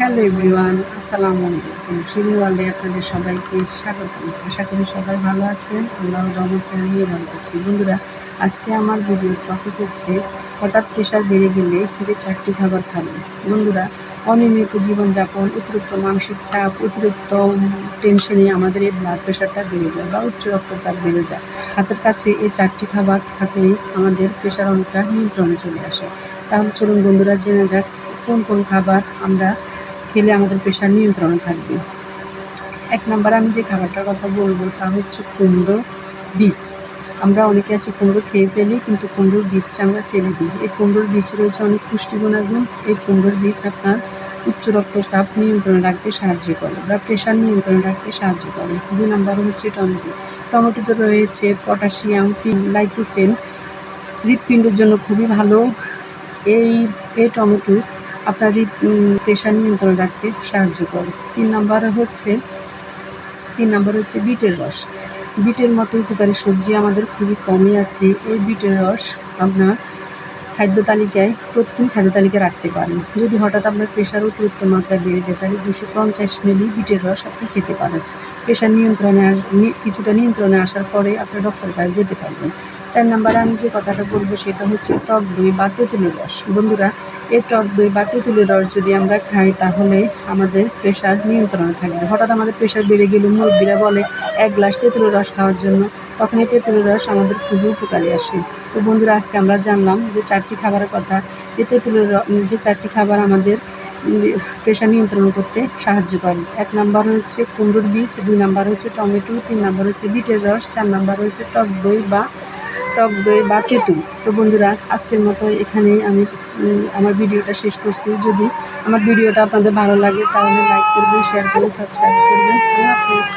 Hello everyone, আসসালামু আলাইকুম। শিরিন ওয়ার্ল্ডে আপনাদের সবাইকে স্বাগতম। আশা করি সবাই ভালো আছেন। আল্লাহর রহমতে আমিও ভালো আছি। বন্ধুরা, আজকে আমার ভিডিওর টপিক হচ্ছে হঠাৎ প্রেশার বেড়ে গেলে যে 4টি খাবার খাবেন। বন্ধুরা, অনিয়মিত জীবনযাপন, অতিরিক্ত মানসিক চাপ, অতিরিক্ত টেনশনে আমাদের এই ব্লাড প্রেশারটা বেড়ে যায় বা উচ্চ রক্তচাপ বেড়ে যায়। হাতের কাছে এই 4টি খাবার থাকলেই আমাদের প্রেশার অনেকটা নিয়ন্ত্রণে চলে আসে। তাহলে চলুন বন্ধুরা, জেনে যাক কোন কোন খাবার আমরা খেলে আমাদের প্রেশার নিয়ন্ত্রণে থাকবে। 1 নম্বরে আমি যে খাবারটার কথা বলবো তা হচ্ছে কুমড়ো বীজ। আমরা অনেকে আছি কুমড়ো খেয়ে ফেলি, কিন্তু কুমড়োর বীজটা আমরা ফেলে দিই। এই কুমড়োর বীজ রয়েছে অনেক পুষ্টি গুণাগুণ। এই কুমড়োর বীজ আপনার উচ্চ রক্তচাপ নিয়ন্ত্রণে রাখতে সাহায্য করে বা প্রেশার নিয়ন্ত্রণে রাখতে সাহায্য করে। 2 নম্বরে হচ্ছে টমেটো। টমেটোতে রয়েছে পটাশিয়াম, লাইকোপেন, হৃৎপিণ্ডের জন্য খুবই ভালো। এই টমেটো আপনার প্রেশার নিয়ন্ত্রণে রাখতে সাহায্য করে। 3 নম্বর হচ্ছে বিটের রস। বিটের মতো উপকারী সবজি আমাদের খুবই কমই আছে। এই বিটের রস আপনার প্রতিদিন খাদ্য তালিকায় রাখতে পারেন। যদি হঠাৎ আপনার প্রেশার অতিরিক্ত মাত্রায় বেড়ে যায় তাহলে 250 মিলি বিটের রস আপনি খেতে পারেন। প্রেশার কিছুটা নিয়ন্ত্রণে আসার পরে আপনি ডক্টরের কাছে যেতে পারবেন। 4 নম্বরে আমি যে কথাটা বলবো সেটা হচ্ছে টক দই বা তেঁতুলের রস। বন্ধুরা, এই টক দই বা তেঁতুলের রস যদি আমরা খাই তাহলে আমাদের প্রেশার নিয়ন্ত্রণে থাকবে। হঠাৎ আমাদের প্রেশার বেড়ে গেলে মুরব্বীরা বলে 1 গ্লাস তেঁতুলের রস খাওয়ার জন্য, তখন এই তেঁতুলের রস আমাদের খুবই উপকারী আসে। তো বন্ধুরা, আজকে আমরা জানলাম যে 4টি খাবারের কথা। যে 4টি খাবার আমাদের প্রেশার নিয়ন্ত্রণ করতে সাহায্য করে। 1 নম্বর হচ্ছে কুমড়োর বীজ, 2 নম্বর হচ্ছে টমেটো, 3 নম্বর হচ্ছে বিটের রস, 4 নম্বর হচ্ছে টক দই বা তেঁতুল। তো বন্ধুরা, আজকের মতো এখানেই আমি আমার ভিডিওটা শেষ করছি। যদি আমার ভিডিওটা আপনাদের ভালো লাগে তাহলে লাইক করবেন, শেয়ার করবেন, সাবস্ক্রাইব করবেন। আল্লাহ হাফেজ।